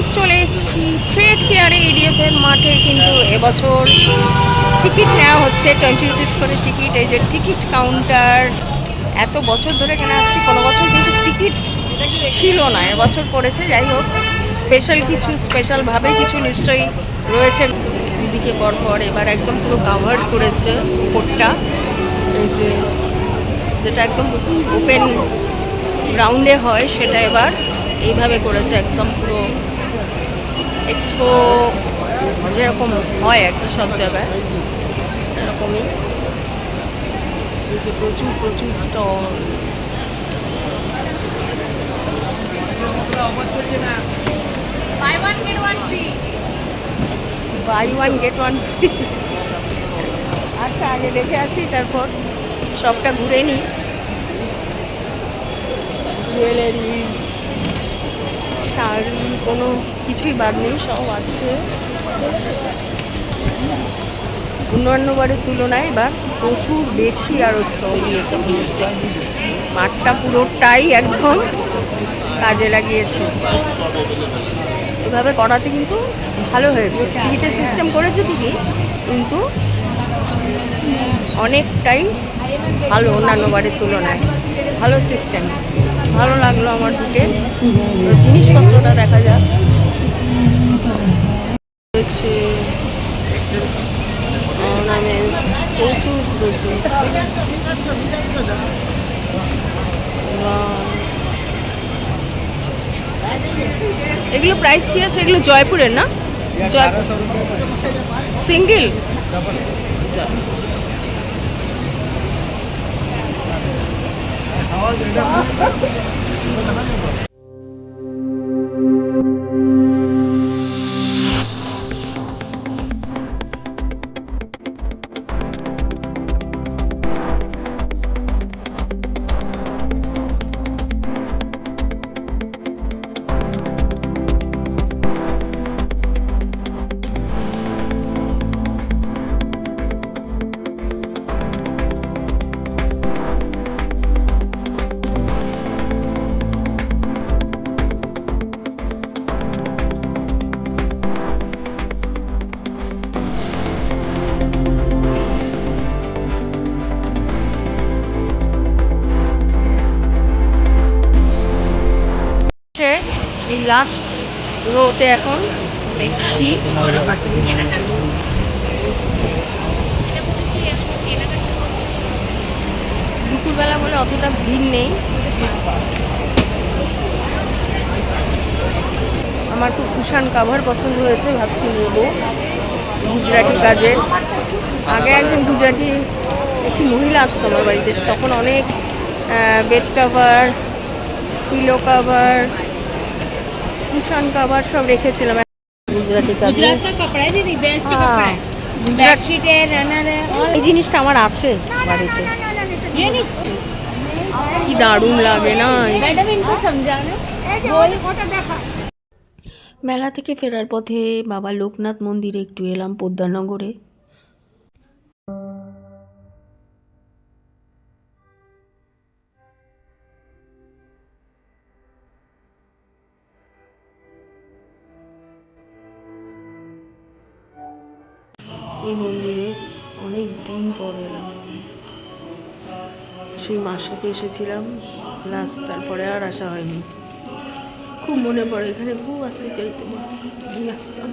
Friends, চলে এসেছি trade ফেয়ারে এডিএফের মাঠে। কিন্তু এবছর টিকিট নেওয়া হচ্ছে 20 রুপিস করে টিকিট। এই যে টিকিট কাউন্টার, এত বছর ধরে কেন আসছি, কোনো বছর কিন্তু টিকিট ছিল না, এবছর করেছে। যাই হোক, স্পেশালভাবে কিছু নিশ্চয়ই রয়েছে। দুদিকে পরপর এবার একদম পুরো কাভার্ড করেছে উপরটা। এই যে যেটা একদম ওপেন গ্রাউন্ডে হয় সেটা এবার এইভাবে করেছে, একদম পুরো এক্সপো যেরকম হয় আর কি সব জায়গায়, সেরকমই। এই যে প্রচুর প্রচুর stall. Buy one get one free. আচ্ছা, আগে দেখে আসি, তারপর সবটা ঘুরে নিই। জুয়েলারিজ, শাড়ি, কোনো কিছুই বাদ নেই, সব আছে। অন্যান্য বারের তুলনায় এবার প্রচুর বেশি আরও স্টল দিয়েছে মনে হচ্ছে। মাঠটা পুরোটাই একদম কাজে লাগিয়েছে। এভাবে করাতে কিন্তু ভালো হয়েছে। টিকিটের সিস্টেম করেছে ঠিকই, কিন্তু অনেকটাই ভালো অন্যান্য বারের তুলনায়। ভালো সিস্টেম, ভালো লাগলো আমার ঢুকে। জিনিসপত্রটা দেখা যাক। রয়েছে অর্নামেন্টস, প্রচুর প্রচুর। এগুলো প্রাইস কি আছে? এগুলো জয়পুরের না? জয়পুর সিঙ্গেল। এই লাস্ট রোতে এখন দেখছি দুপুরবেলা বলে অতটা ভিড় নেই। আমার খুব কুশান কাভার পছন্দ হয়েছে, ভাবছি নেব গুজরাটি কাজের। আগে একজন গুজরাটি একটি মহিলা আসতো আমার বাড়িতে, তখন অনেক বেড কাভার, পিলো কাভার, কুশান কাভার সব রেখেছিলাম গুজরাটি কাজে। এই জিনিসটা আমার আছে বাড়িতে, কি দারুণ লাগে না। মেলা থেকে ফেরার পথে বাবা লোকনাথ মন্দিরে একটু এলাম, পোদ্দারনগরে। এই মন্দিরে অনেক দিন পর এলাম, সেই মাসেতে এসেছিলাম লাস্ট, তারপরে আর আসা হয়নি। খুব মনে পড়ে, এখানে খুব আসতে চাইতো, আসতাম।